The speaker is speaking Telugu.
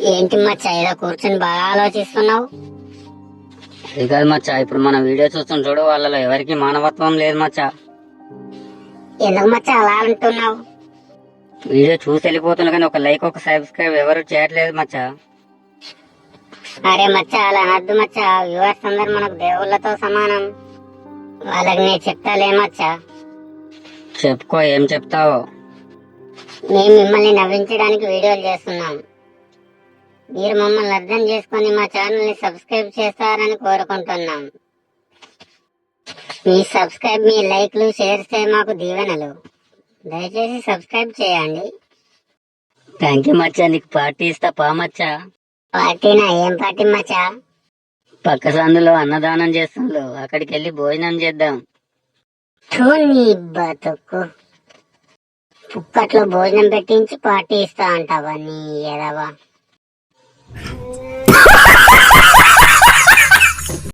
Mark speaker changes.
Speaker 1: ఏంటి మచ్చా ఏదో కూర్చొని బాగా ఆలోచిస్తున్నావు?
Speaker 2: అది కాదు మచ్చా, ఇప్పుడు మనం వీడియో చూస్తాం చూడు, వాళ్ళలో ఎవరికి మానవత్వం లేదు మచ్చా.
Speaker 1: ఎందుకు మచ్చా అలా అంటున్నావు?
Speaker 2: వీడియో చూసి వెళ్ళిపోతున్నా కానీ ఒక లైక్ ఒక సబ్స్క్రైబ్ ఎవరు చేయట్లేదు మచ్చా.
Speaker 1: అరే మచ్చా అలా అనద్దు మచ్చా, వ్యూవర్స్ అందరు మనకు దేవుళ్ళతో సమానం. వాళ్ళకి నేను చెప్తాలే మచ్చా.
Speaker 2: చెప్పుకో, ఏం చెప్తావో.
Speaker 1: మేము మిమ్మల్ని నవ్వించడానికి వీడియోలు చేస్తున్నాం. మీరు మమ్మల్ని అర్థం చేసుకొని మా ఛానల్ ని సబ్స్క్రైబ్ చేస్తారని కోరుకుంటున్నాం. మీ సబ్స్క్రైబ్, మీ లైక్లు, షేర్స్ మాకు దీవెనలు. దయచేసి సబ్స్క్రైబ్ చేయండి.
Speaker 2: థ్యాంక్ యూ మచ్చా, నీకు పార్టీ ఇస్తా పా మచ్చా.
Speaker 1: పార్టీనా? ఏం పార్టీ మచ్చా?
Speaker 2: పక్క సందులో అన్నదానం చేస్తుండ్రు, అక్కడికి వెళ్ళి భోజనం చేద్దాం.
Speaker 1: థూ నీ బతుకు. పుక్కట్లో భోజనం పెట్టించి పార్టీ ఇస్తా అంటావా నీ ఎదవా?